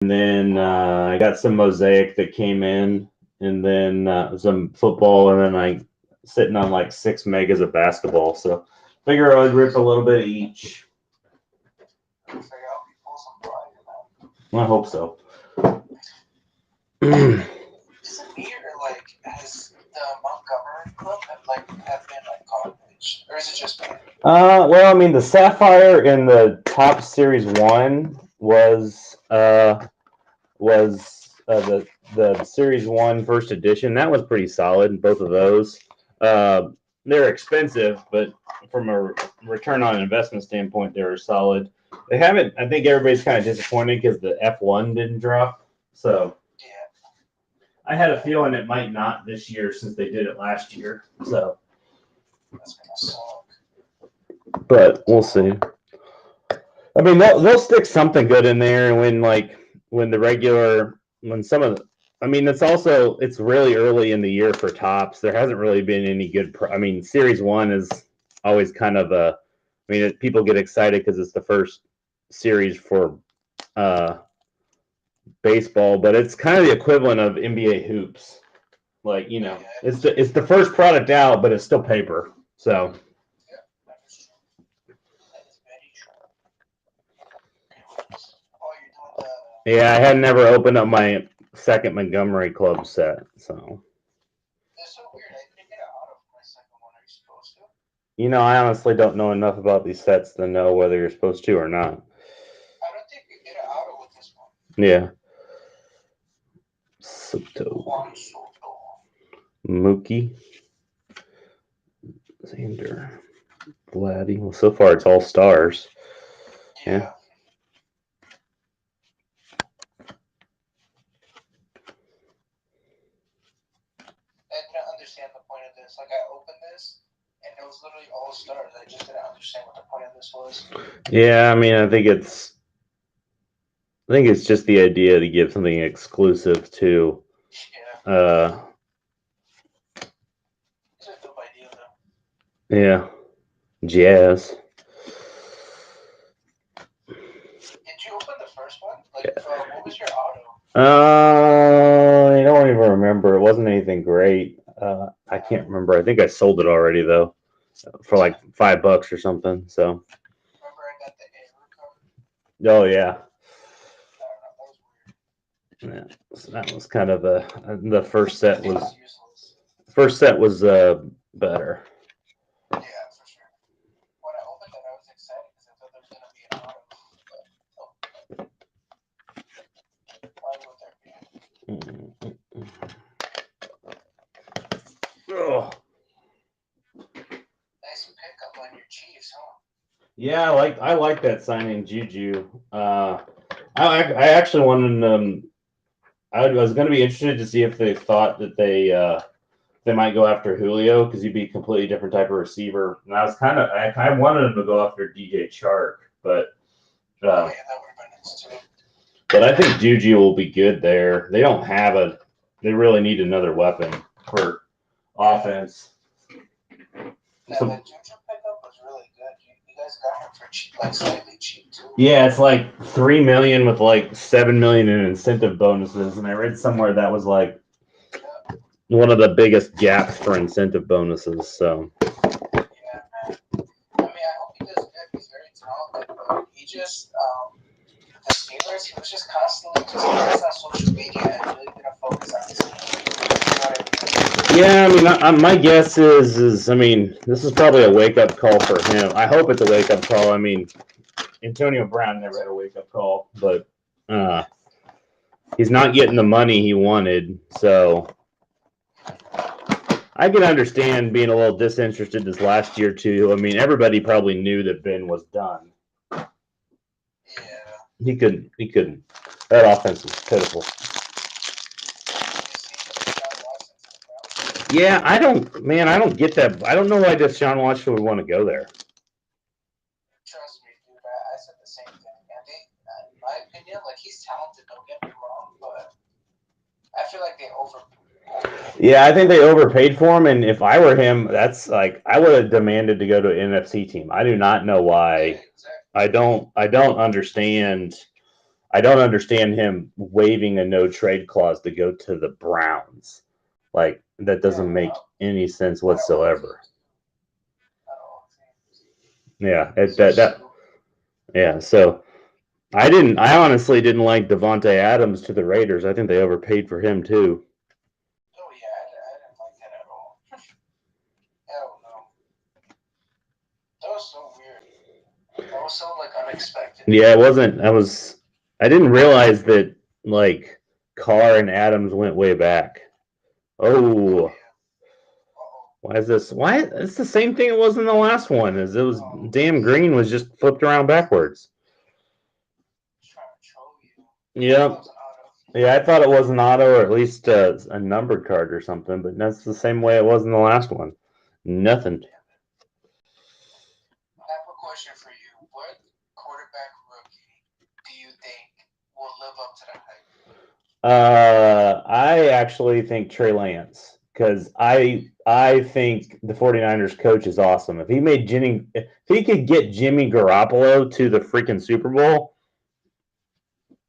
And then I got some Mosaic that came in, and then some football, and then I sitting on like 6 megas of basketball. So figure I would rip a little bit each. Well, I hope so. Is it me or like has the Montgomery Club have been like college, or is it just me? Well, I mean, the Sapphire in the top Series 1 was the Series 1 first edition. That was pretty solid, both of those. They're expensive, but from a return on investment standpoint, they're solid. They haven't. I think everybody's kind of disappointed because the F1 didn't drop. So I had a feeling it might not this year since they did it last year. So, That's gonna suck. but we'll see. I mean, they'll stick something good in there, and when some of the, I mean, it's really early in the year for tops. There hasn't really been any good. I mean, Series 1 is always kind of a. I mean, people get excited because it's the first series for baseball, but it's kind of the equivalent of NBA hoops. Like it's the first product out, but it's still paper. So. Yeah, I had never opened up my second Montgomery Club set, so. That's so weird. I didn't get an auto for my second one. Are you supposed to? I honestly don't know enough about these sets to know whether you're supposed to or not. I don't think you get an auto with this one. Yeah. Soto. Mookie. Xander. Vladdy. Well, so far it's all stars. Yeah. I didn't understand the point of this. Like, I opened this, and it was literally all stars. I just didn't understand what the point of this was. Yeah, I mean, I think it's just the idea to give something exclusive to. Yeah. It's a dope idea, though. Yeah. Jazz. Did you open the first one? Like, what was your auto? I don't even remember. It wasn't anything great. I can't remember. I think I sold it already though, for like $5 or something. So. Remember, I got the Oh yeah. I don't know. That was weird. Yeah. So that was kind of the first set was. Useless. First set was better. Yeah, for sure. When I opened it, I was excited because I thought there was gonna be an auto. Why would there be? Oh. Nice pickup on your Chiefs, huh? Yeah, I like that signing, Juju. I actually wanted I was going to be interested to see if they thought that they might go after Julio because he'd be a completely different type of receiver. And I wanted them to go after DJ Chark, but that would have been nice too. But I think Juju will be good there. They don't have they really need another weapon for offense. Yeah, the Juju pickup was really good. You guys got him for cheap, like slightly cheap too. Yeah, it's like $3 million with like $7 million in incentive bonuses, and I read somewhere that was like one of the biggest gaps for incentive bonuses. So. Yeah, man. I mean, I hope he does good. He's very talented, but he just the Steelers. He was just constantly just on social media and really gonna focus on his team. Yeah, I mean, my guess is, I mean, this is probably a wake-up call for him. I hope it's a wake-up call. I mean, Antonio Brown never had a wake-up call, but he's not getting the money he wanted, so I can understand being a little disinterested this last year, too. I mean, everybody probably knew that Ben was done. Yeah. He couldn't. That offense was pitiful. Yeah, I don't get that. I don't know why Deshaun Watson would want to go there. Trust me, dude. I said the same thing. And in my opinion, like, he's talented. Don't get me wrong, but I feel like they overpaid. Yeah, I think they overpaid for him. And if I were him, that's like I would have demanded to go to an NFC team. I do not know why. Yeah, exactly. I don't understand. I don't understand him waiving a no trade clause to go to the Browns. Like that doesn't make any sense whatsoever. Yeah, yeah. So I honestly didn't like Devontae Adams to the Raiders. I think they overpaid for him too. Oh yeah, I didn't like that at all. Hell no. That was so weird. That was so like unexpected. Yeah, it wasn't. I didn't realize that like Carr and Adams went way back. Oh, Uh-oh. why is this? Why it's the same thing it was in the last one. As it was, damn green was just flipped around backwards. Trying to troll you. Yep. That was an auto. Yeah, I thought it was an auto or at least a numbered card or something, but that's the same way it was in the last one. Nothing. I have a question for you. What quarterback rookie do you think will live up to that hype? I actually think Trey Lance because I think the 49ers coach is awesome. If he could get Jimmy Garoppolo to the freaking Super Bowl,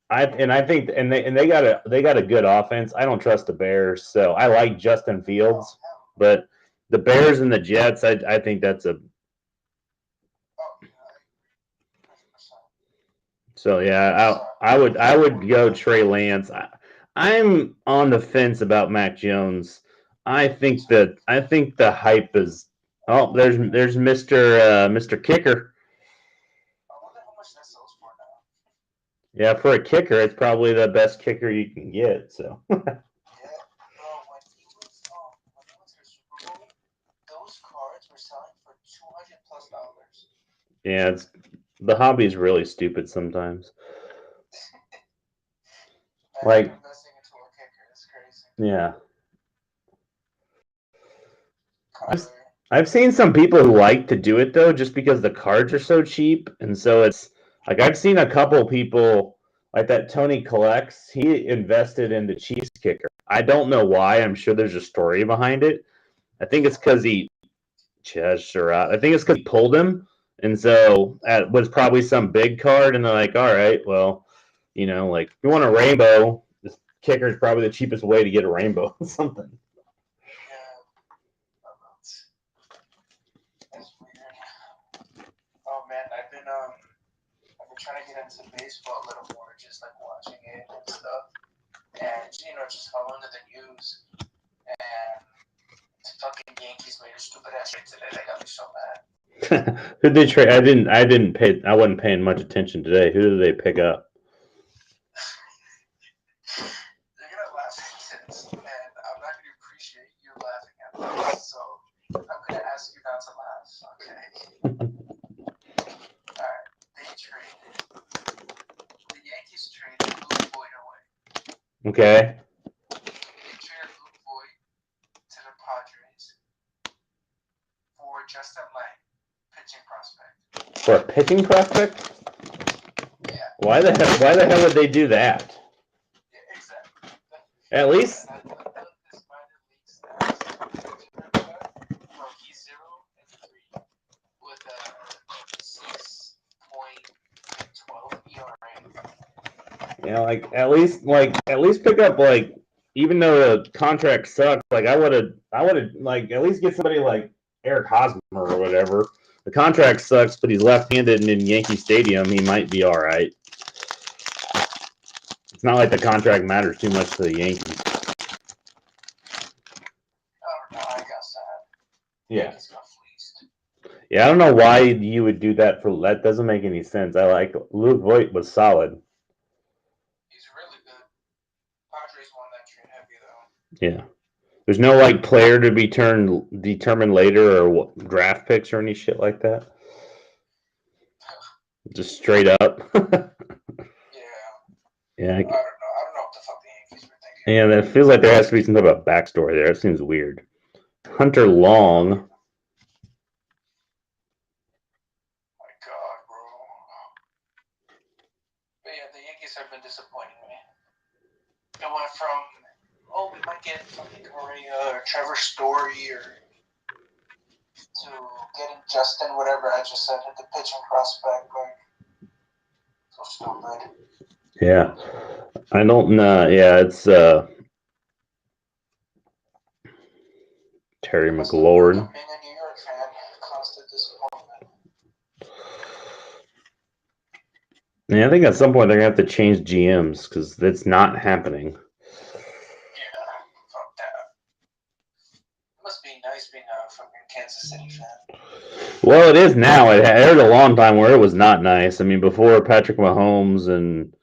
I think they got a good offense. I don't trust the Bears, so I like Justin Fields, but the Bears and the Jets, I think that's a. So yeah, I would go Trey Lance. I'm on the fence about Mac Jones. I think the hype is. Oh, there's Mr. Kicker. I wonder how much that sells for now. Yeah, for a kicker, it's probably the best kicker you can get. So. Yeah, bro. When he was to Super Bowl, those cards were selling for $200+. Yeah, the hobby is really stupid sometimes. Like investing into a kicker is crazy. Yeah. I've seen some people who like to do it though, just because the cards are so cheap, and so it's like I've seen a couple people like that Tony Collects. He invested in the Chiefs kicker. I don't know why. I'm sure there's a story behind it. I think it's because he I think it's because he pulled him, and so that was probably some big card, and they're like, all right, well, like if you want a rainbow, this kicker is probably the cheapest way to get a rainbow. Something. That's weird. Oh man, I've been trying to get into baseball a little more, just like watching it and stuff, and just following the news. And the fucking Yankees made a stupid ass trade today. That got me so mad. Who'd they trade? I wasn't paying much attention today. Who did they pick up? You're gonna laugh at this, and I'm not gonna appreciate you laughing at this. So I'm gonna ask you not to laugh, okay? Alright, the Yankees traded Luke Voit away. Okay. They traded Luke Voit to the Padres for Justin Lang, pitching prospect. For a pitching prospect? Yeah. Why the hell would they do that? Yeah, exactly. At least. He's 0-3 with a 6.12 ERA. At least pick up even though the contract sucked, I would have at least get somebody like Eric Hosmer or whatever. The contract sucks, but he's left-handed and in Yankee Stadium, he might be all right. It's not like the contract matters too much to the Yankees. I got sad. Yeah. Yeah, I don't know why you would do that. That doesn't make any sense. Luke Voit was solid. He's really good. Padres won that trade heavy though. Yeah. There's no player to be determined later or draft picks or any shit like that. Just straight up. Yeah. I don't know what the fuck the Yankees were thinking. Yeah, that feels like there has to be some type of backstory there. It seems weird. Hunter Long. My God, bro. But yeah, the Yankees have been disappointing me. It went from, we might get fucking Correa or Trevor Story or to getting Justin, whatever I just said, at the pitching prospect. So stupid. Yeah. I don't know. Yeah, it's Terry Must have been McLaurin. being a New York fan, constant disappointment. Yeah, I think at some point they're gonna have to change GMs because that's not happening. Yeah, fuck that. It must be nice being a fucking Kansas City fan. Well, it is now. There was a long time where it was not nice. I mean, before Patrick Mahomes and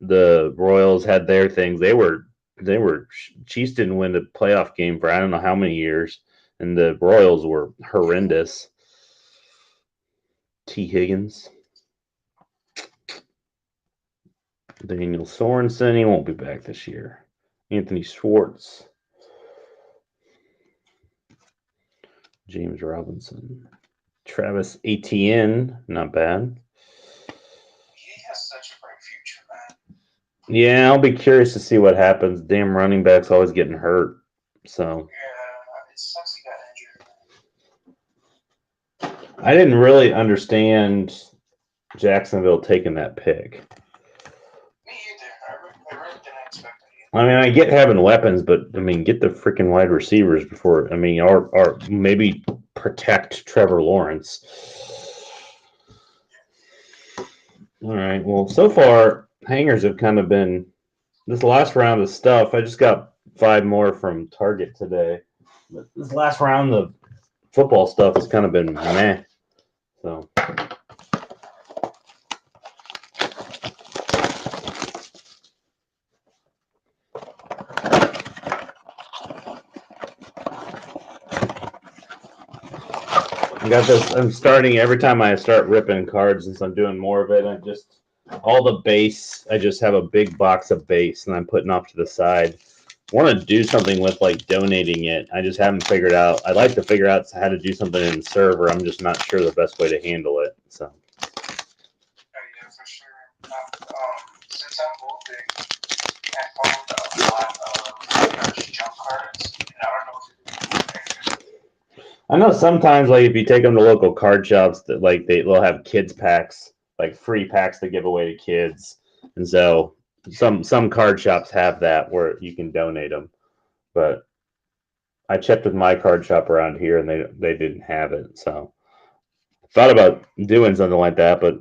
the Royals had their things, they were Chiefs didn't win a playoff game for I don't know how many years, and the Royals were horrendous. T. Higgins, Daniel Sorensen, he won't be back this year. Anthony Schwartz, James Robinson, Travis Etienne, not bad. He has such a bright future, man. Yeah, I'll be curious to see what happens. Damn running backs always getting hurt. So Yeah, it sucks he got injured. I didn't really understand Jacksonville taking that pick. Me either. I really didn't expect it I mean, I get having weapons, but I mean, get the freaking wide receivers before. I mean, or maybe protect Trevor Lawrence. All right. Well, so far hangers have kind of been this last round of stuff. I just got 5 more from Target today. But this last round of football stuff has kind of been meh. So I got this. I'm starting every time I start ripping cards, since I'm doing more of it. I just all the base. I just have a big box of base, and I'm putting off to the side. I want to do something with like donating it. I just haven't figured out. I'd like to figure out how to do something in the server. I'm just not sure the best way to handle it. So Oh yeah, for sure. Since I'm moving, I found a lot of junk cards, and I don't know what to do with them. I know sometimes like if you take them to local card shops, that like they'll have kids packs, like free packs to give away to kids, and so some card shops have that where you can donate them. But I checked with my card shop around here, and they didn't have it. So thought about doing something like that, but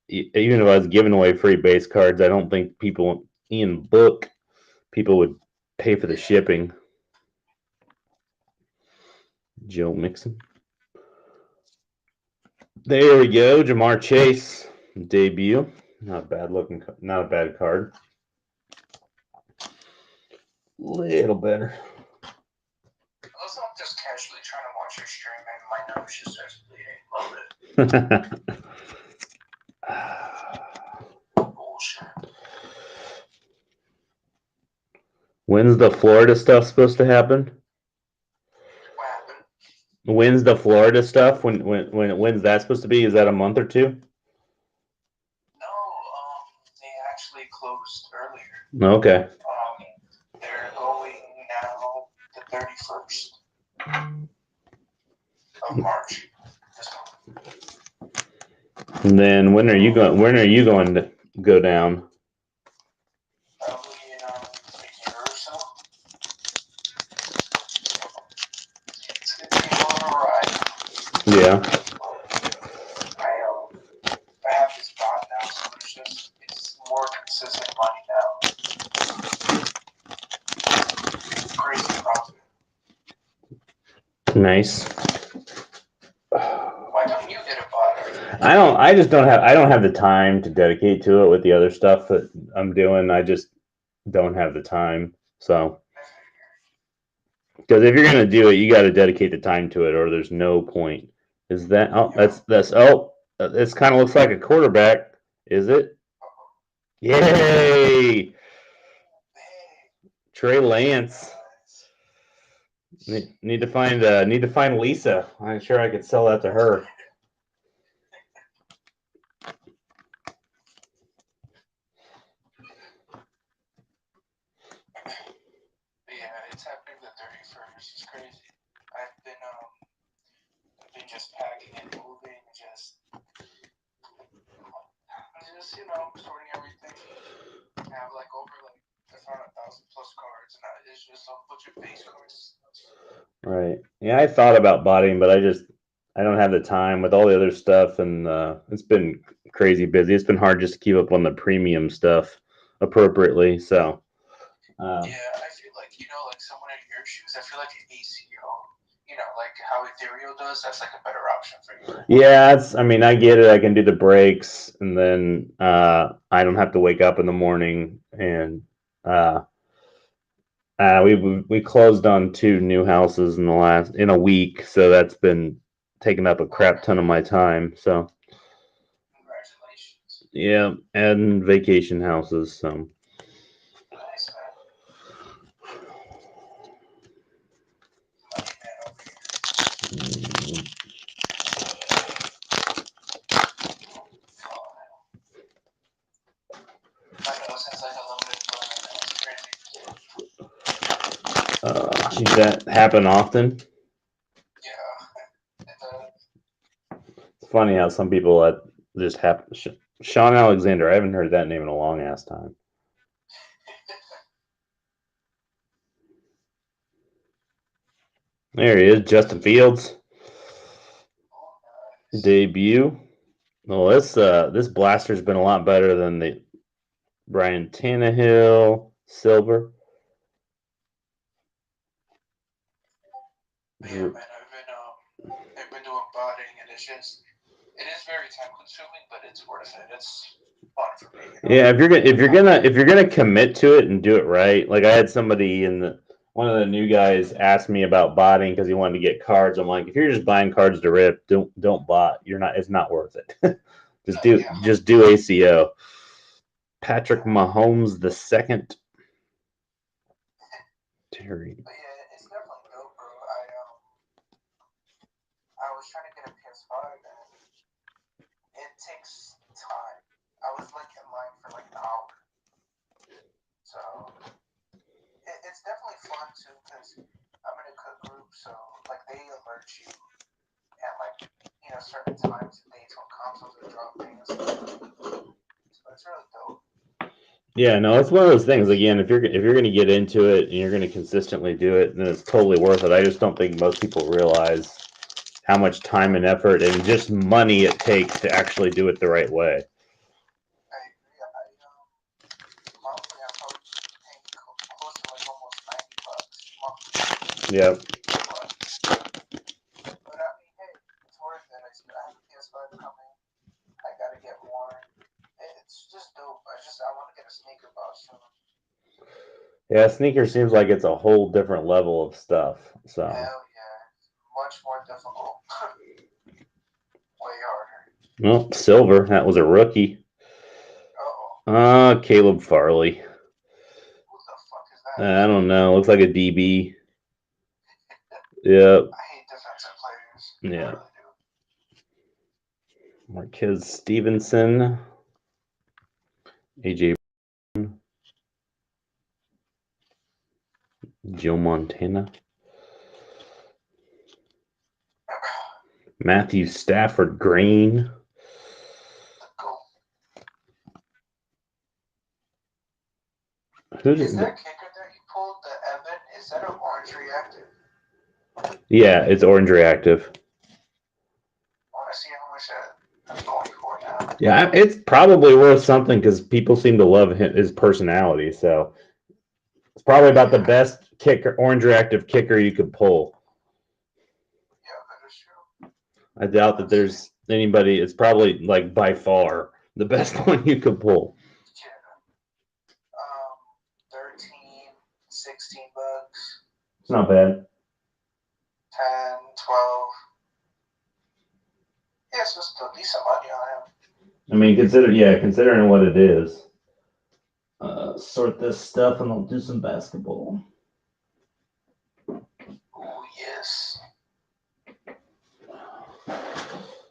even if I was giving away free base cards, I don't think people in book people would pay for the shipping. Joe Mixon. There we go. Jamar Chase debut. Not a bad looking. Not a bad card. Little better. Also, I'm just casually trying to watch your stream, and my nose just starts bleeding. Love it. Bullshit. When's the Florida stuff supposed to happen? What happened? When's the Florida stuff? When's that supposed to be? Is that a month or two? No, they actually closed earlier. Okay. They're going now the 31st of March. This month. And then when are you going? When are you going to go down? Probably in a year or so. It's gonna be a little ride. Yeah. I have this bot now, so it's more consistent money now. Crazy profit. Nice. Why don't you get a bot? I don't. I just don't have. I don't have the time to dedicate to it with the other stuff that I'm doing. I just don't have the time. So, because if you're gonna do it, you got to dedicate the time to it, or there's no point. Is that? Oh, that's. Oh, this kind of looks like a quarterback. Is it? Yay! Trey Lance. Need to find Lisa. I'm sure I could sell that to her. Yeah, it's happening the 31st. It's crazy. I've been just packing and moving, just sorting everything. I found 1,000 plus cards, and it's just a bunch of base cards. Right. Yeah, I thought about botting, but I don't have the time with all the other stuff, and it's been crazy busy. It's been hard just to keep up on the premium stuff appropriately. So, Yeah, I feel like, like someone in your shoes, I feel like an ACO, like how Ethereal does, that's like a better option for you. yeah, I mean, I get it. I can do the breaks, and then I don't have to wake up in the morning. And we closed on 2 new houses in a week, so that's been taking up a crap ton of my time. So. Congratulations. Yeah, and vacation houses. So. Nice, man. Money man over here. My nose has like a little bit of fun right now. It's crazy. Does that happen often? Yeah. It's funny how some people that just happen. Sean Alexander, I haven't heard that name in a long ass time. There he is, Justin Fields. Debut. Well, this blaster's been a lot better than the Brian Tannehill Silver. Yeah, man, I've been doing botting, and it is very time consuming, but it's worth it. It's fun for me. Yeah, if you're gonna commit to it and do it right, like I had somebody one of the new guys asked me about botting because he wanted to get cards. I'm like, if you're just buying cards to rip, don't bot. It's not worth it. just do ACO. Patrick Mahomes the second. Terry. But yeah, it's definitely dope, bro. I was trying to get a PS5, and it takes time. I was like in line for like an hour. So it's definitely fun too, because I'm in a cook group, so like they alert you at like certain times and dates when consoles are dropping and stuff. So it's really dope. Yeah, no, it's one of those things. Again, if you're going to get into it and you're going to consistently do it, then it's totally worth it. I just don't think most people realize how much time and effort and just money it takes to actually do it the right way. I agree. Monthly, I'm probably paying close to like almost $90 monthly. Yep. But I mean, hey, it's worth it. I have a PS5 coming. I gotta get more. It's just dope. I want to get a sneaker box soon. Yeah, sneaker seems like it's a whole different level of stuff. So. Hell yeah, much more difficult. Way harder. Well, silver. That was a rookie. Uh-oh. Caleb Farley. Who the fuck is that? I don't know. Looks like a DB. Yep. I hate defensive players. Yeah. I really do. Marquez Stevenson. AJ Brown. Joe Montana. Matthew Stafford Green. Is that kicker that he pulled, the Evan? Is that an orange reactive? Yeah, it's orange reactive. I want to see how much I'm going for now. Yeah, it's probably worth something because people seem to love his personality. So it's probably about the best orange reactive kicker you could pull. Yeah, that is true. I doubt that there's anybody. It's probably like by far the best one you could pull. Yeah. 13, 16 bucks. It's not bad. 10, 12. Yeah, so still decent money on him. I mean, considering what it is. Sort this stuff and I'll do some basketball. Oh, yes.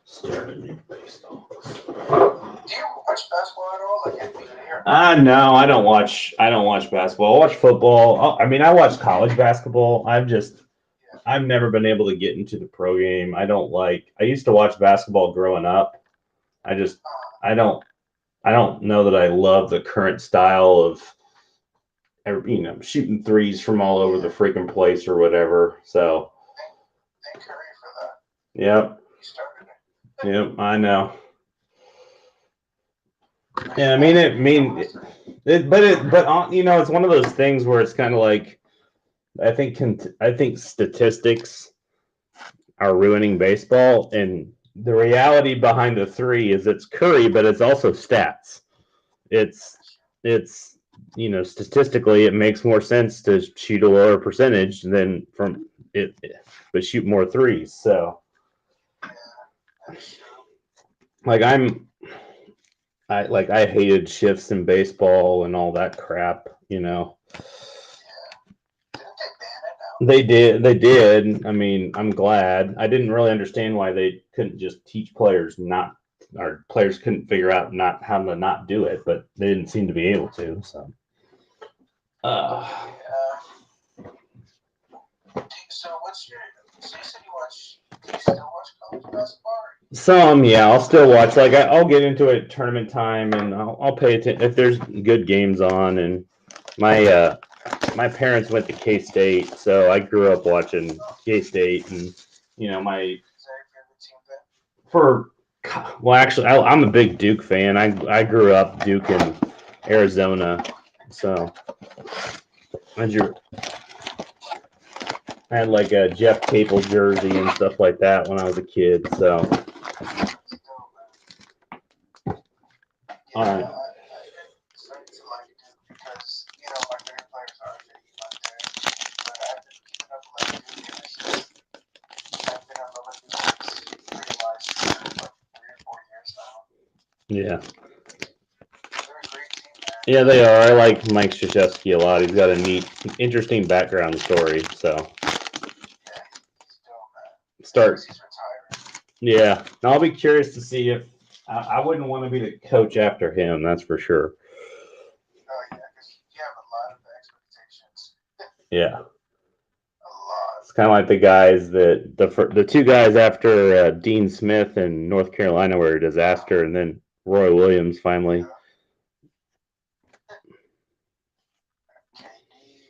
Start a new baseball. Do you watch basketball at all? Like NBA? No, I don't watch basketball. I watch football. I mean, I watch college basketball. I've never been able to get into the pro game. I used to watch basketball growing up. I don't know that I love the current style of shooting threes from all over the freaking place or whatever. So, Thank Curry for that. yep, He started it. yep, I know. Yeah, I mean, it's one of those things where it's kind of like, I think statistics are ruining baseball, and the reality behind the three is it's Curry, but it's also stats. It's statistically it makes more sense to shoot a lower percentage than from it, but shoot more threes. So, That's true. like I hated shifts in baseball and all that crap. Didn't they ban it now? They did. I mean, I'm glad. I didn't really understand why they couldn't just teach players not, or players couldn't figure out not how to not do it, but they didn't seem to be able to. So, So what's your? So you said you watch. Do you still watch college basketball? some, yeah, I'll still watch. Like I'll get into it at tournament time, and I'll pay attention if there's good games on. And my parents went to K State, so I grew up watching K State, and Is that your favorite team then? actually, I'm a big Duke fan. I grew up Duke in Arizona, so I had like a Jeff Capel jersey and stuff like that when I was a kid. So, all right. I'm starting to like Duke because my favorite players are RJ there, but I've been keeping up with Duke ever since I've been in love with Duke pretty much for like 3 or 4 years now. Yeah. They're a great team, man. Yeah, they are. I like Mike Krzyzewski a lot. He's got a neat, interesting background story. So, Yeah, he's dope, man. start. He's retired. Yeah, and I'll be curious to see if I wouldn't want to be the coach after him. That's for sure. Oh yeah, because you have a lot of expectations. Yeah, A lot. it's kind of like the guys that the two guys after Dean Smith in North Carolina were a disaster, and then Roy Williams finally. KD,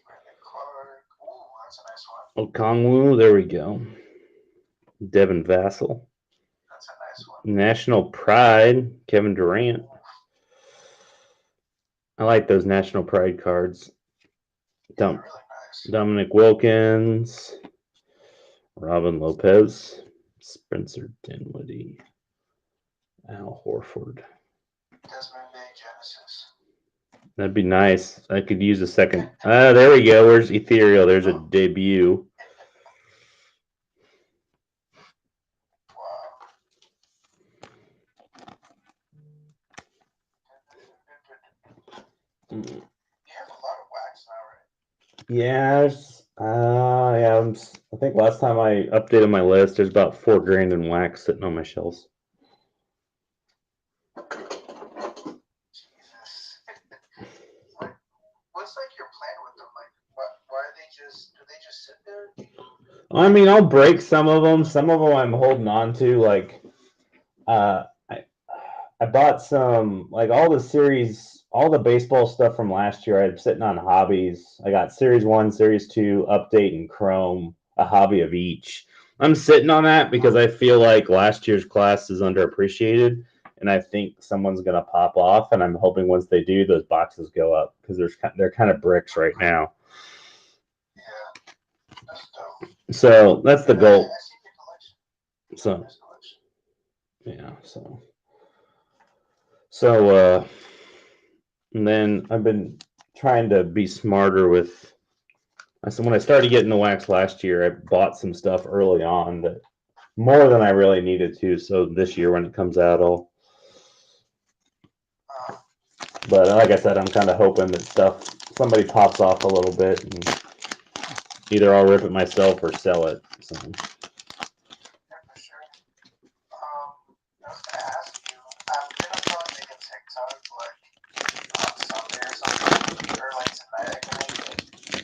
Brandon Clark. Ooh, that's a nice one. Okongwu, there we go. Devin Vassell. That's a nice one. National Pride, Kevin Durant. I like those National Pride cards. Really nice. Dominic Wilkins, Robin Lopez, Spencer Dinwiddie, Al Horford. Desmond Bay Genesis. That'd be nice. I could use a second. There we go. Where's Ethereal? There's a debut. Wow. You have a lot of wax now, right? Yes. Yeah. I think last time I updated my list, there's about $4,000 in wax sitting on my shelves. Jesus. What's like your plan with them? Like, why are they just? Do they just sit there? I mean, I'll break some of them. Some of them I'm holding on to. Like, I bought some, like all the series, all the baseball stuff from last year. I'm sitting on hobbies. I got Series 1, Series 2, Update, and Chrome, a hobby of each. I'm sitting on that because I feel like last year's class is underappreciated, and I think someone's going to pop off, and I'm hoping once they do, those boxes go up because they're kind of bricks right now. Yeah, that's dope. So that's the goal. I see your collection. So, Nice collection. yeah, so and then I've been trying to be smarter with. So when I started getting the wax last year, I bought some stuff early on that more than I really needed to. So this year when it comes out, I'll. But like I said, I'm kind of hoping that somebody pops off a little bit, and either I'll rip it myself or sell it. So. Yeah, for sure. I was gonna ask you. I'm gonna probably make a TikTok like on Sunday or something, or like tonight. I can make it. Do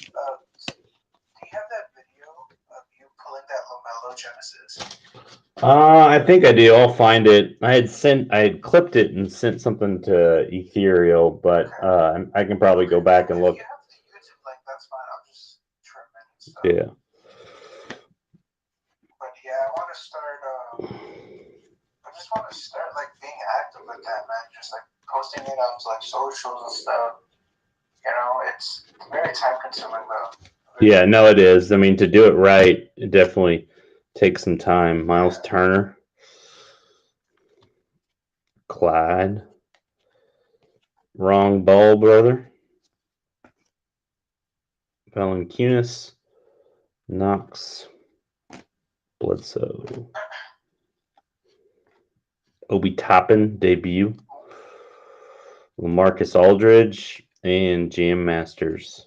you have that video of you pulling that LaMelo Genesis? I think I do. I'll find it. I had clipped it and sent something to Ethereal, but I can probably go back and look. You have the stuff. Yeah. But yeah, I want to start. I just want to start like being active with that, man. Just like posting it on like socials and stuff. You know, it's very time consuming though. Yeah, no, it is. I mean, to do it right, it definitely takes some time. Miles Turner, Clyde, wrong ball, brother. Valanciunas, Knox, Bledsoe, Obi Toppin debut, LaMarcus Aldridge, and Jam Masters.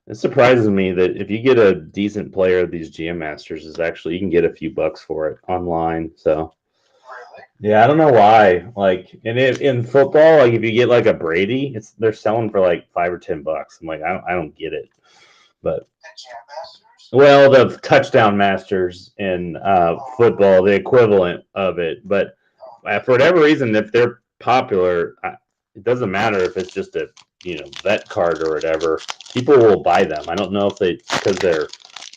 It surprises me that if you get a decent player of these Jam Masters, is actually you can get a few bucks for it online. So Really? yeah, I don't know why. Like in football, like if you get like a Brady, they're selling for like $5 or $10. I'm like, I don't get it. But The Jam Masters? well, the touchdown masters in football, the equivalent of it. But for whatever reason, if they're popular, it doesn't matter if it's just a vet card or whatever. People will buy them. I don't know if because they're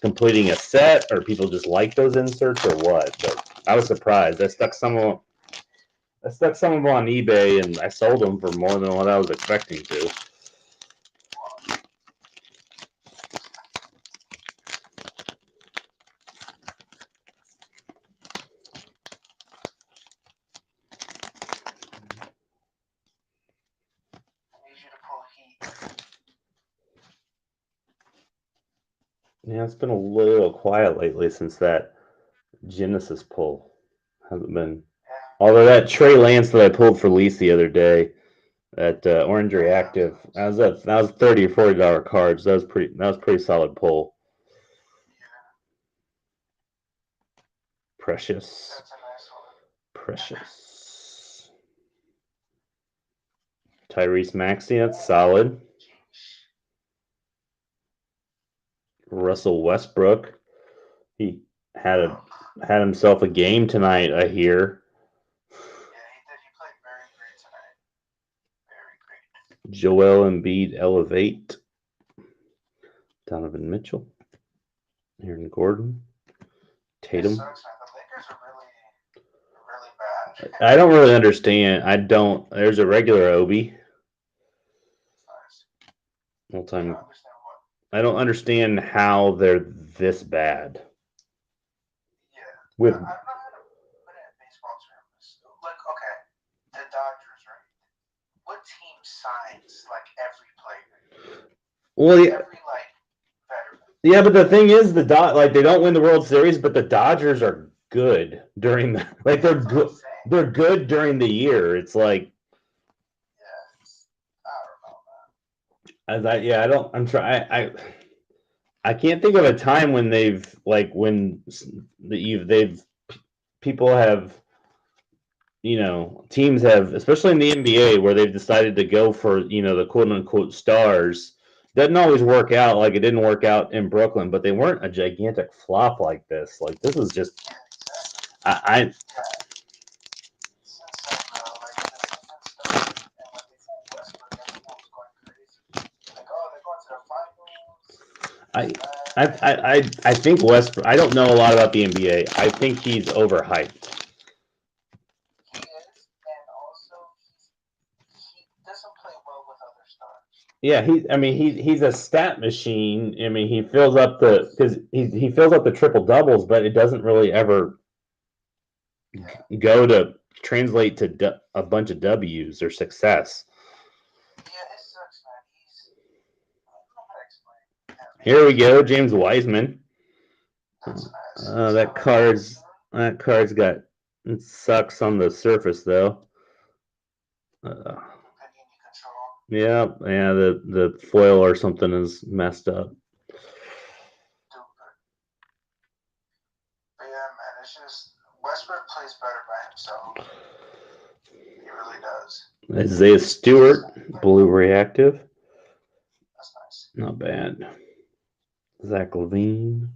completing a set or people just like those inserts or what. But I was surprised. I stuck some of them on eBay and I sold them for more than what I was expecting to. Yeah, it's been a little quiet lately since that Genesis pull. Hasn't been. Although that Trey Lance that I pulled for lease the other day, that Orange Reactive, that was $30 or $40 cards. That was pretty solid pull. Precious. That's a nice one. Precious. Tyrese Maxey, that's solid. Russell Westbrook, he had himself a game tonight, I hear. Yeah, he did. He played very great tonight. Very great. Joel Embiid elevate. Donovan Mitchell. Aaron Gordon. Tatum. It sucks, man. The Lakers are really bad. I don't really understand. There's a regular Obi. Nice. Time. I don't understand how they're this bad. Yeah. With I don't know how to put it in baseball terms. Like, okay, the Dodgers, right? What team signs like every player? Well, yeah. Every veteran. Yeah, but the thing is, they don't win the World Series, but the Dodgers are good during the they're good. They're good during the year. It's like. Yeah, I don't know, man. I don't. I'm trying. I can't think of a time when people have, teams have, especially in the NBA, where they've decided to go for, the quote unquote stars. Doesn't always work out, like it didn't work out in Brooklyn, but they weren't a gigantic flop like this. Like this is just, I I think Westbrook. I don't know a lot about the NBA. I think he's overhyped. He is, and also he doesn't play well with other stars. Yeah, he's a stat machine. I mean, he fills up he fills up the triple doubles, but it doesn't really ever go to translate to a bunch of W's or success. Yeah, it sucks, man. I don't know how to explain. Here we go, James Wiseman. That's nice. That card's got, it sucks on the surface though. Yeah, the foil or something is messed up. But yeah, man, it's just Westbrook plays better by himself. He really does. Isaiah Stewart, blue reactive. That's nice. Not bad. Zach LaVine.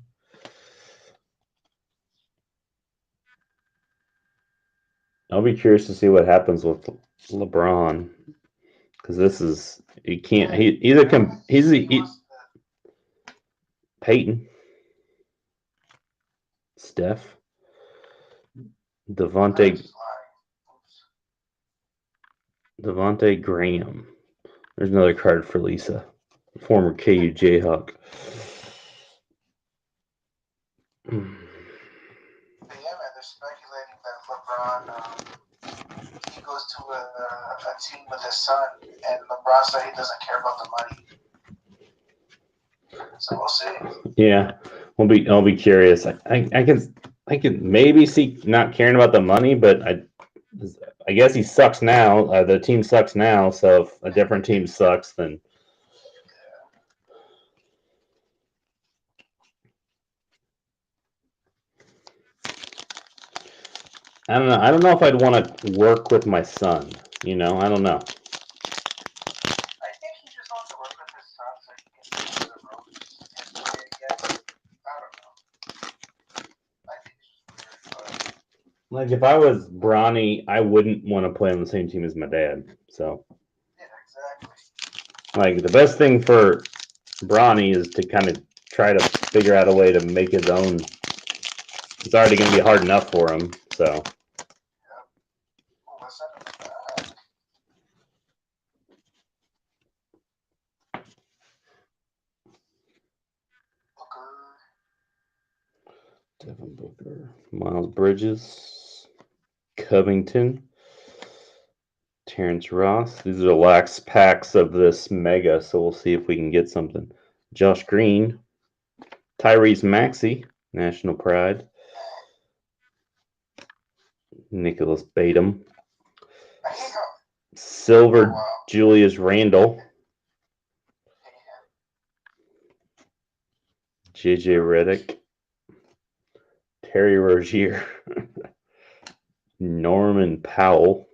I'll be curious to see what happens with LeBron, because this is he can't he either he's Peyton. Steph. Devontae Graham. There's another card for Lisa. Former KU Jayhawk. Yeah, man, they're speculating that LeBron he goes to a team with his son, and LeBron said he doesn't care about the money. So we'll see. Yeah, I'll be curious. I can maybe see not caring about the money, but I guess he sucks now. The team sucks now, so if a different team sucks, then. I don't know. I don't know if I'd want to work with my son. You know, I don't know. I think he just wants to work with his son so he can see the ropes again. I don't know. I think it's just weird, but Like if I was Bronny, I wouldn't want to play on the same team as my dad. So, yeah, exactly. like the best thing for Bronny is to kind of try to figure out a way to make his own. It's already going to be hard enough for him. So. Yep. Oh, what's that in the back? Booker. Devin Booker, Miles Bridges, Covington, Terrence Ross. These are the last packs of this mega, so we'll see if we can get something. Josh Green, Tyrese Maxey, National Pride, Nicholas Batum, Silver Julius Randle, JJ Redick, Terry Rozier, Norman Powell,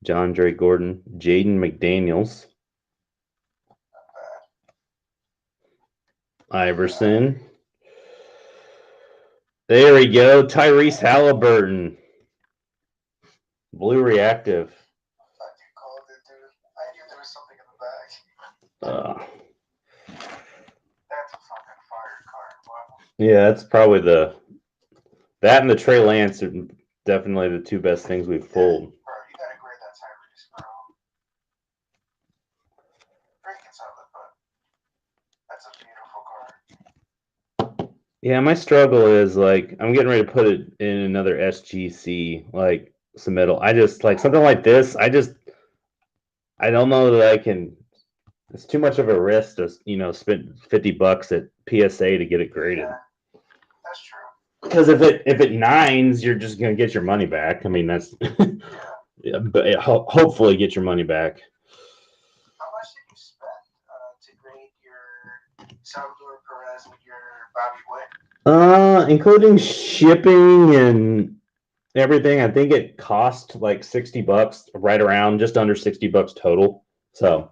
John Dre Gordon, Jaden McDaniels, Iverson. There we go. Tyrese Halliburton. Blue Reactive. Fucking called it, dude. I knew there was something in the bag. That's a fucking fire card. Wow. Yeah, that's probably that and the Trey Lance are definitely the two best things we've pulled. Bro, you gotta grade that Tyrese, bro. Freaking solid, but that's a beautiful card. Yeah, my struggle is like I'm getting ready to put it in another SGC like submittal. I just like something like this. I don't know that I can. It's too much of a risk to spend $50 at PSA to get it graded. Yeah, that's true. Because if it nines, you're just gonna get your money back. I mean that's, yeah, but hopefully get your money back. How much did you spend to grade your Salvador Perez with your Bobby Witt? Including shipping and everything, I think it cost like $60, right around just under $60 total. So.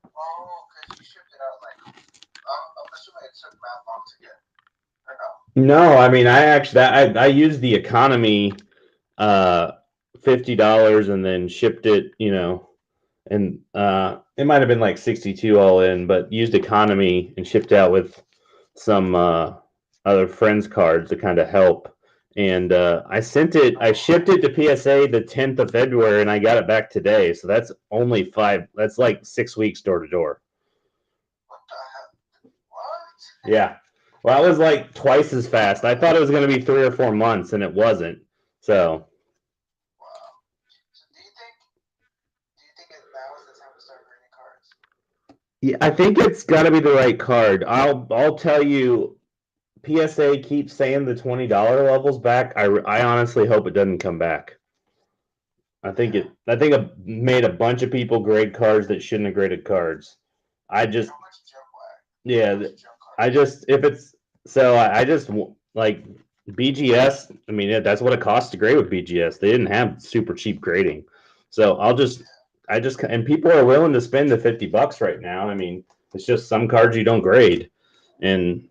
Oh, because you shipped it out like I'm assuming it took that long to get, or no? No, I mean I used the economy $50 and then shipped it, and it might have been like 62 all in, but used economy and shipped out with some other friends cards to kind of help. And I shipped it to PSA the 10th of February and I got it back today. So that's that's like 6 weeks door to door. What the heck? What? Yeah. Well, that was like twice as fast. I thought it was going to be 3 or 4 months, and it wasn't. So. Wow. So do you think now is the time to start grading cards? Yeah, I think it's got to be the right card. I'll tell you, PSA keeps saying the $20 level's back. I honestly hope it doesn't come back. I think it made a bunch of people grade cards that shouldn't have graded cards. I just like BGS. I mean, that's what it costs to grade with BGS. They didn't have super cheap grading, so and people are willing to spend the $50 right now. I mean, it's just some cards you don't grade, and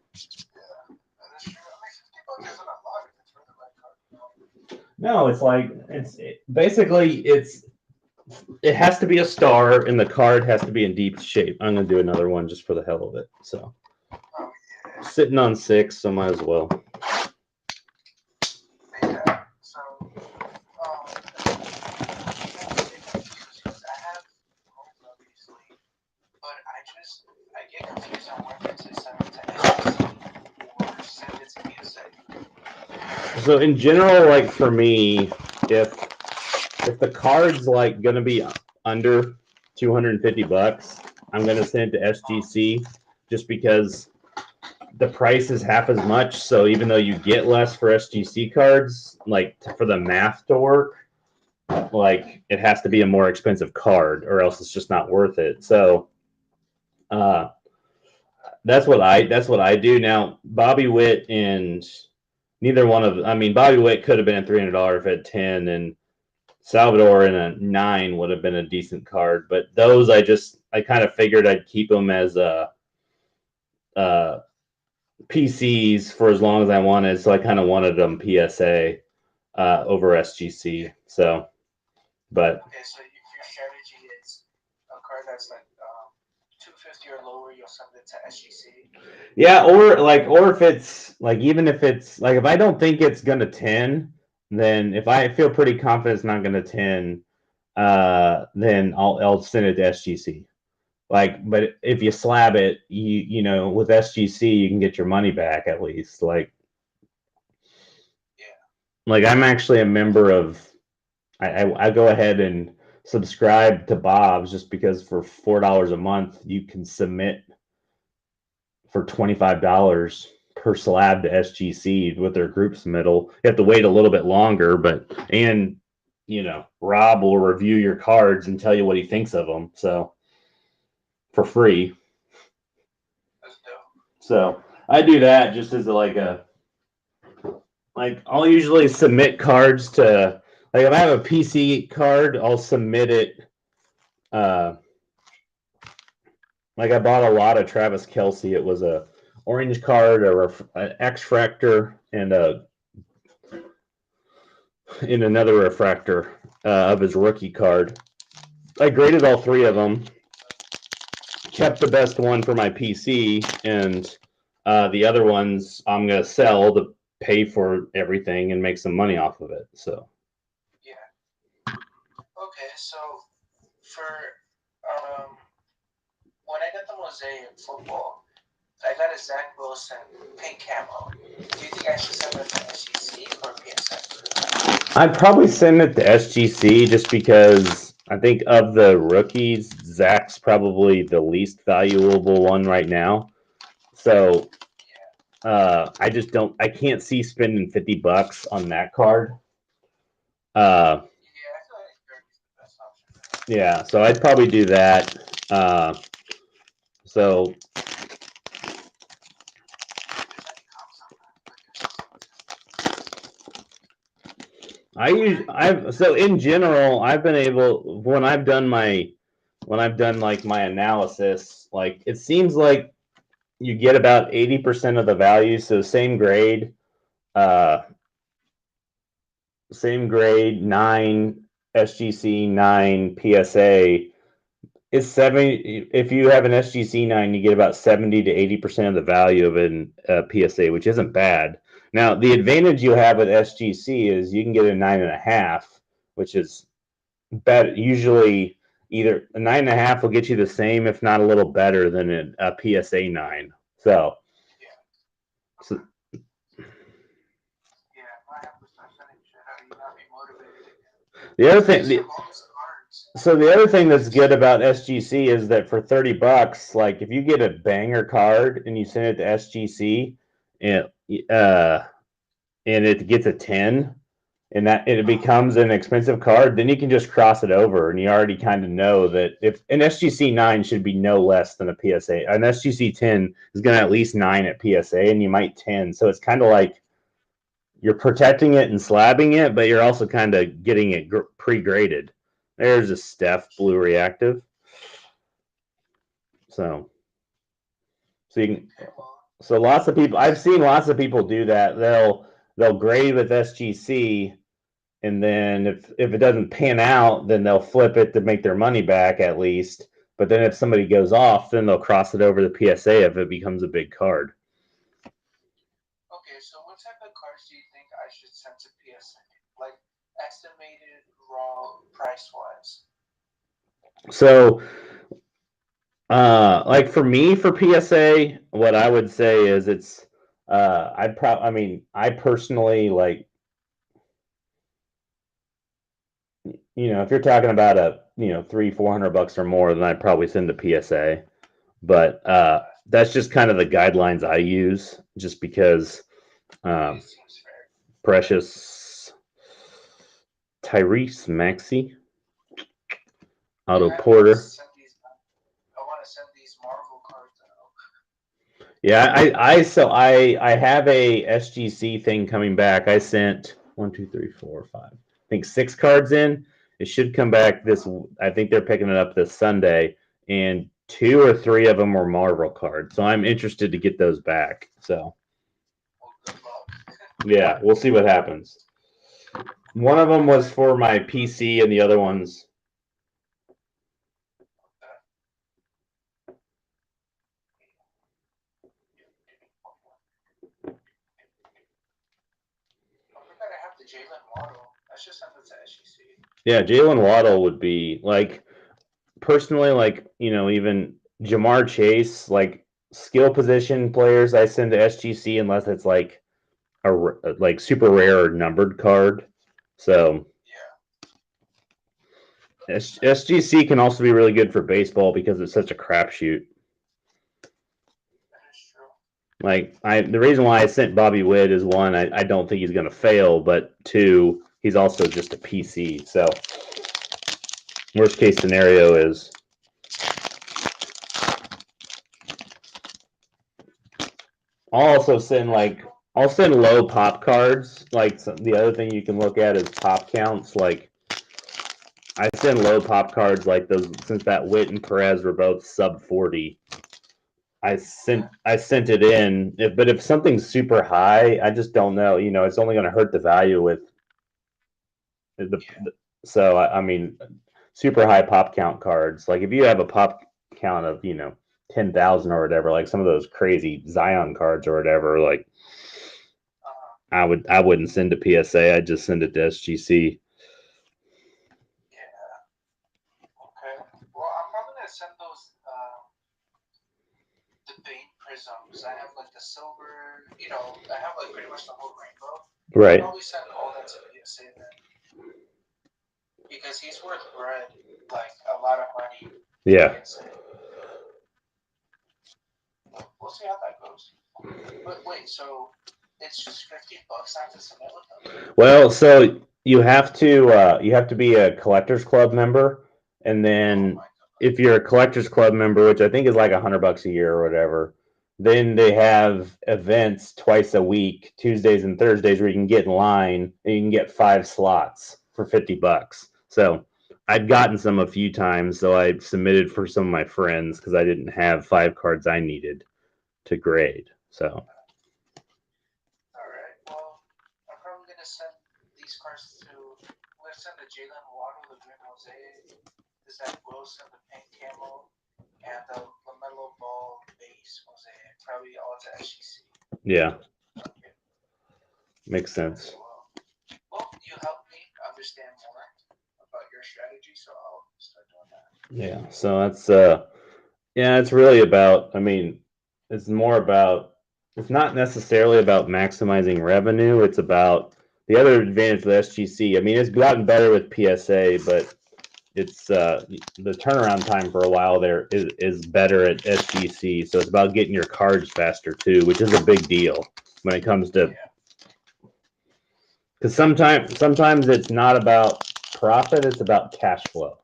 no, it's like it has to be a star, and the card has to be in deep shape. I'm gonna do another one just for the hell of it. So. Oh sitting on 6, so might as well. Yeah. So, I have hope, obviously, but I get confused on whether to send it to SGC or send it to PSA. So in general, like for me, if the card's like gonna be under $250, I'm gonna send it to SGC just because the price is half as much. So even though you get less for SGC cards, like for the math to work, like it has to be a more expensive card or else it's just not worth it. So that's what I do. Now Bobby Witt and neither one of Bobby Witt could have been a $300 if at 10, and Salvador in a 9 would have been a decent card, but those I kind of figured I'd keep them as PCs for as long as I wanted, so I kind of wanted them PSA over SGC. So, but okay, so your strategy is a card that's like 250 or lower, you'll send it to SGC. Yeah, or if it's like even if it's like if I don't think it's gonna 10, then if I feel pretty confident it's not gonna 10, then I'll send it to SGC. Like, but if you slab it, you know, with SGC you can get your money back at least. Like, yeah, like I'm actually a member of. I go ahead and subscribe to Bob's just because for $4 a month you can submit for $25 per slab to SGC with their group submittal. You have to wait a little bit longer, but you know, Rob will review your cards and tell you what he thinks of them. So for free. that's dope. So I do that just as like I'll usually submit cards to like if I have a PC card, I'll submit it. Like I bought a lot of Travis Kelce. It was a orange card, an X-Fractor, and in another refractor of his rookie card. I graded all 3 of them, kept the best one for my PC, and the other ones I'm going to sell to pay for everything and make some money off of it. So, yeah. Okay, so for when I got the Mosaic football, I got a Zach Wilson pink camo. Do you think I should send it to SGC or PSA? I'd probably send it to SGC just because I think of the rookies, Zach's probably the least valuable one right now. So I can't see spending $50 on that card. Yeah, I feel like Kirby's the best option. Yeah, so I'd probably do that. So so in general, I've been able when I've done like my analysis, like it seems like you get about 80% of the value. So same grade, 9 SGC, 9 PSA is 70. If you have an SGC 9, you get about 70 to 80% of the value of an PSA, which isn't bad. Now, the advantage you have with SGC is you can get a 9.5, which is better. Usually, either a 9.5 will get you the same, if not a little better than a PSA 9. So, Yeah, if I have to start sending shit out, you got me motivated again. the other thing, the other thing that's good about SGC is that for $30, like if you get a banger card and you send it to SGC, and it gets a 10, and it becomes an expensive card, then you can just cross it over, and you already kind of know that if an SGC 9 should be no less than a PSA, an SGC 10 is going to at least 9 at PSA, and you might 10. So it's kind of like you're protecting it and slabbing it, but you're also kind of getting it pre-graded. There's a Steph Blue Reactive. So you can, so lots of people, I've seen lots of people do that. They'll grade with SGC, and then if it doesn't pan out, then they'll flip it to make their money back at least. But then if somebody goes off, then they'll cross it over to PSA if it becomes a big card. overall price wise? So, like for me, for PSA, what I would say is it's, I personally like, if you're talking about $300-400 or more, then I'd probably send a PSA. But that's just kind of the guidelines I use, just because It seems fair. Precious Tyrese Maxey, Otto Yeah, Porter. I want to send these Marvel cards out. Yeah, I have a SGC thing coming back. I sent 1, 2, 3, 4, 5. I think 6 cards in. It should come back this. I think they're picking it up this Sunday, and 2 or 3 of them were Marvel cards. So I'm interested to get those back. So Well, good luck. yeah, we'll see what happens. One of them was for my PC, and the other one's. I forgot I have the Jalen Waddle. I should send it to SGC. Yeah, Jalen Waddle would be like, personally, like, even Jamar Chase, like skill position players, I send to SGC unless it's like like super rare or numbered card. So Yeah. SGC can also be really good for baseball because it's such a crapshoot. That is true. Like the reason why I sent Bobby Witt is, one, I don't think he's going to fail, but 2, he's also just a PC. So worst case scenario is I'll send low pop cards. Like the other thing you can look at is pop counts. Like I send low pop cards like those, since that Witt and Perez were both sub 40. I sent it in, but if something's super high, I just don't know. It's only going to hurt the value with so I mean, super high pop count cards. Like if you have a pop count of 10,000 or whatever, like some of those crazy Zion cards or whatever, like I wouldn't send to PSA. I'd just send it to SGC. Yeah. Okay. Well, I'm probably gonna send those the Bane prisms. I have like the silver. I have like pretty much the whole rainbow. Right. I'll probably send all that to PSA then, because he's worth bread, like a lot of money. Yeah. We'll see how that goes. But wait, so it's just $50 not to submit with them? Well, so you have to be a Collectors Club member, and then if you're a Collectors Club member, which I think is like $100 a year or whatever, then they have events twice a week, Tuesdays and Thursdays, where you can get in line and you can get 5 slots for $50. So I'd gotten some a few times, so I submitted for some of my friends because I didn't have 5 cards I needed to grade. So. All right. Well, I'm probably gonna send these cards to. I'm gonna send the Jalen Waddle, the Green Mosaic, the Zach Wilson, the pink camo, and the LaMelo Ball base mosaic. Probably all to SGC. Yeah. Okay. Makes sense. Well, you helped me understand more about your strategy, so I'll start doing that. Yeah. So that's it's really about, it's more about, it's not necessarily about maximizing revenue. It's about the other advantage with SGC. It's gotten better with PSA, but it's the turnaround time for a while there is better at SGC. So it's about getting your cards faster too, which is a big deal when it comes to, because sometimes it's not about profit, it's about cash flow.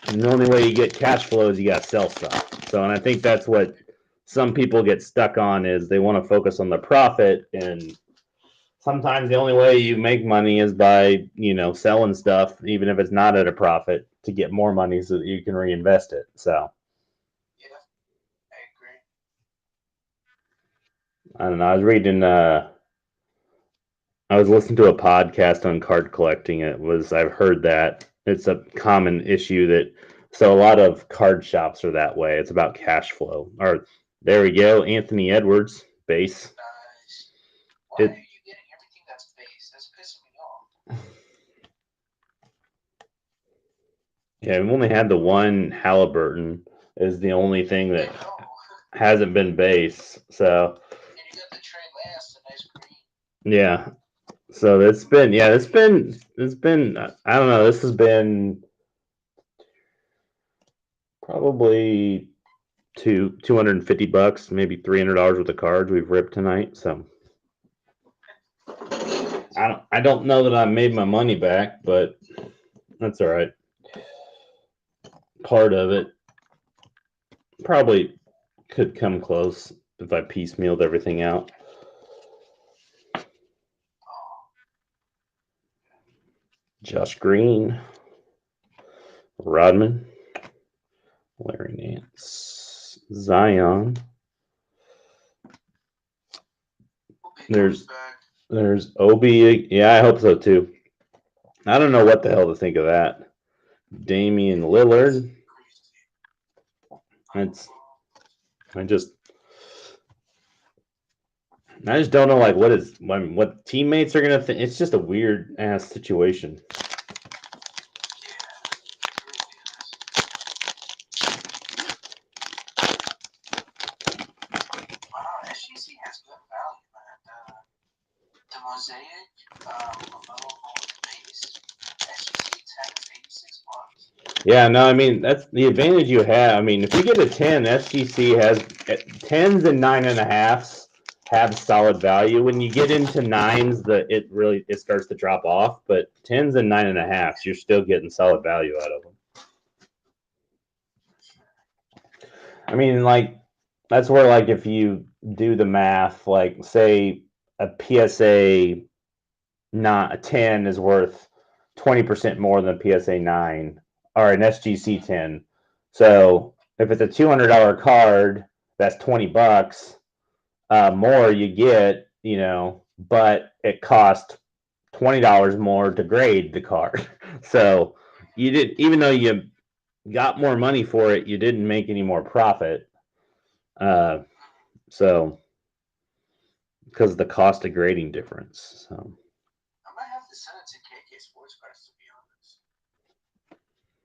And the only way you get cash flow is you got to sell stuff. So, and I think that's what some people get stuck on, is they want to focus on the profit. And sometimes the only way you make money is by, selling stuff, even if it's not at a profit, to get more money so that you can reinvest it. So. Yeah, I agree. I don't know. I was listening to a podcast on card collecting. I've heard that it's a common issue so a lot of card shops are that way. It's about cash flow. Or there we go, Anthony Edwards, base. Nice. Why are you getting everything that's base? That's pissing me off. Yeah, we've only had the one Halliburton is the only thing I that know. hasn't been base. So And you got the Trey Lance, the nice green. yeah. So it's been I don't know, this has been probably $250, maybe $300 worth of cards we've ripped tonight. So I don't know that I made my money back, but that's all right. Part of it probably could come close if I piecemealed everything out. Josh Green, Rodman, Larry Nance, Zion. There's Obi. Yeah, I hope so too. I don't know what the hell to think of that. Damian Lillard. I just don't know like what teammates are gonna think. It's just a weird ass situation. Wow, SGC has good value, man. The Mosaic, available with base, SGC 10 is $86. Yeah, no, I mean that's the advantage you have. I mean, if you get a 10, SGC has 10s and 9.5s have solid value. When you get into 9s, it starts to drop off. But 10s and 9.5s, you're still getting solid value out of them. I mean, like that's where like if you do the math, like say a PSA not a 10 is worth 20% more than a PSA 9 or an SGC 10. So if it's a $200 card, that's $20 more you get, but it cost $20 more to grade the card. So you did, even though you got more money for it, you didn't make any more profit. So because of the cost of grading difference. So I might have to send it to KK Sports Cards, to be honest.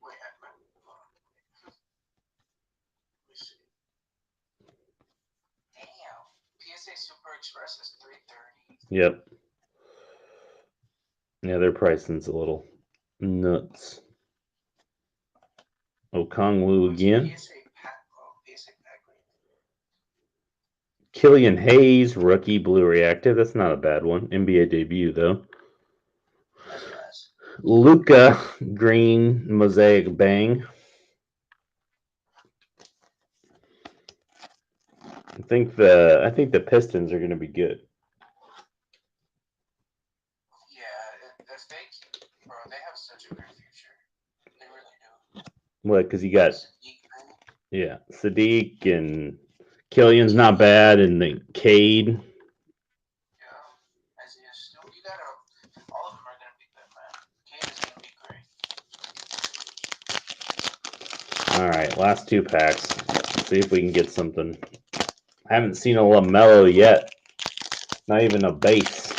Wait, let me see. Damn. PSA Super Express is $330. yep. Yeah, their pricing's a little nuts. Okongwu again. Killian Hayes, rookie, blue reactive. That's not a bad one. NBA debut, though. Luca, green, mosaic bang. I think the Pistons are going to be good. Yeah, if they keep, bro, they have such a great future. They really do. What? Because you got Sadiq and Killian's not bad, and the Cade. Yeah, as is. You gotta. All of them are gonna be good, man. Cade is gonna be great. All right, last two packs. Let's see if we can get something. I haven't seen a LaMelo yet. Not even a base.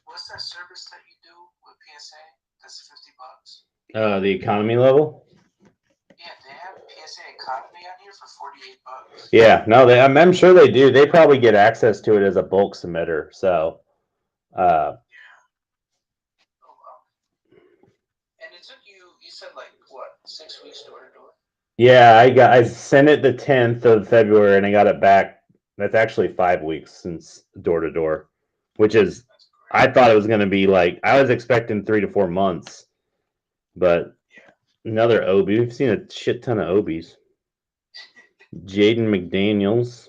What's that service that you do with PSA? That's $50. The economy level. Yeah, they have PSA economy on here for $48. Yeah, no, I'm sure they do. They probably get access to it as a bulk submitter. So. Yeah. Oh wow. And it took you said like what, 6 weeks door to door? Yeah, I sent it the 10th of February and I got it back. That's actually 5 weeks since door to door, which is I thought it was going to be like I was expecting 3 to 4 months, but another Obi. We've seen a shit ton of Obis. Jaden McDaniels,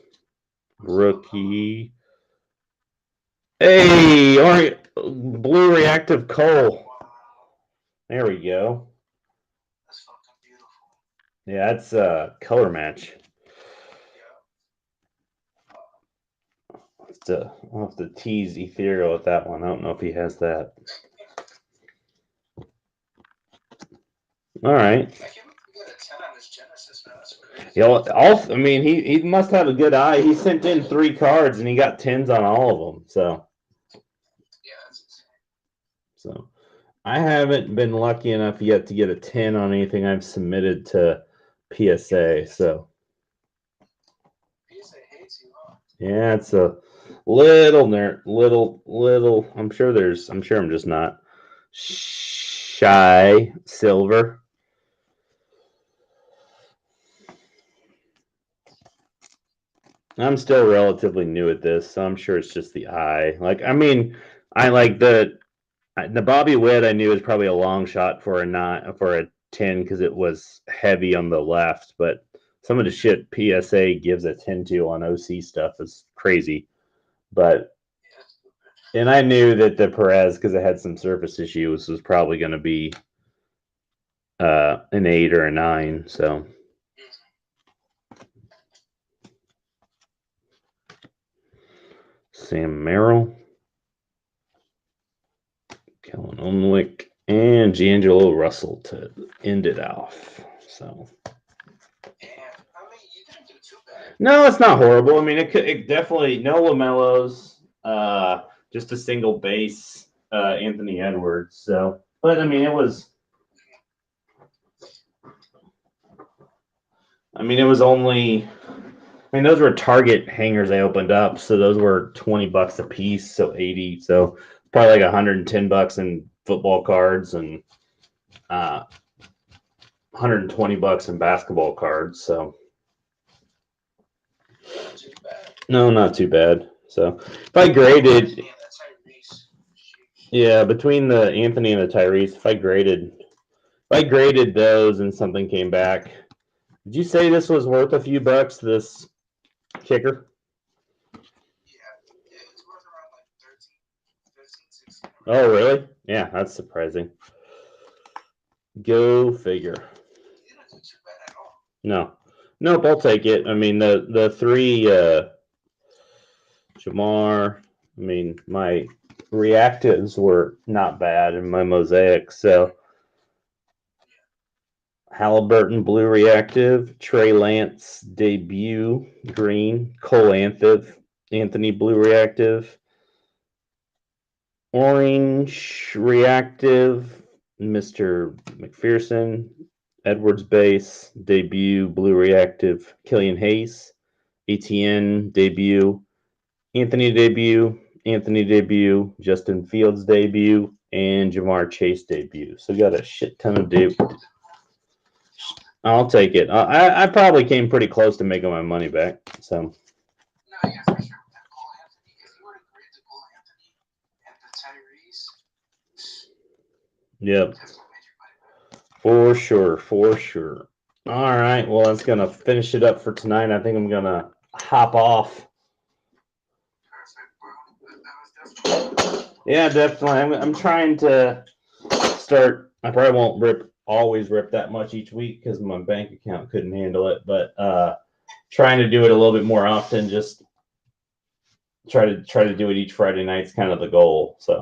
rookie. Hey, blue reactive Cole. There we go. That's fucking beautiful. Yeah, that's a color match. I'll have to tease Ethereal with that one. I don't know if he has that. All right. I can't believe he got a 10 on his Genesis, man. That's crazy. Yeah, I mean, he must have a good eye. He sent in 3 cards and he got 10s on all of them. So So I haven't been lucky enough yet to get a 10 on anything I've submitted to PSA. So PSA hates you, huh? yeah, it's a little nerd, little. I'm sure I'm just not shy. Silver. I'm still relatively new at this, so I'm sure it's just the eye. Like, I mean, I like the Bobby Witt. I knew was probably a long shot for a 10 because it was heavy on the left, but some of the shit PSA gives a 10 to on OC stuff is crazy. But Yeah, that's stupid. and I knew that the Perez, because it had some surface issues, was probably going to be an 8 or a 9. So Sam Merrill, Kellen Onwick, and D'Angelo Russell to end it off. So Damn. I mean, you didn't do too bad. no, it's not horrible. I mean, it definitely no LaMelos, just a single base, Anthony Edwards. So, but I mean, it was. I mean, it was only. I mean, those were Target hangers I opened up, so those were $20 a piece, so 80. So probably like $110 in football cards and $120 in basketball cards. So Not too bad. no, not too bad. So if I graded, Yeah, that's Tyrese. Sheesh. yeah, between the Anthony and the Tyrese, if I graded those and something came back, did you say this was worth a few bucks? This kicker? Yeah, it's worth around like 13, 15, 16. Oh, really? Yeah, that's surprising. Go figure. You didn't do too bad at all. No, nope. I'll take it. I mean, the three Jamar. I mean, my reactives were not bad in my mosaic. So Halliburton blue reactive, Trey Lance debut green, Cole Anthony blue reactive, orange reactive, Mr. McPherson, Edwards base debut blue reactive, Killian Hayes, ATN debut, Anthony debut, Justin Fields debut, and Jamar Chase debut. So got a shit ton of debut. I'll take it. I probably came pretty close to making my money back. So No, yeah, for sure. That Cole Anthony, if you were to grade the Cole Anthony and the Tyrese, yep, definitely made your money back. for sure. All right, well that's gonna finish it up for tonight. I think I'm gonna hop off. Perfect, bro. That was definitely. Yeah, definitely. I'm trying to start. I probably won't always rip that much each week because my bank account couldn't handle it. But trying to do it a little bit more often. Just try to do it each Friday night is kind of the goal. So.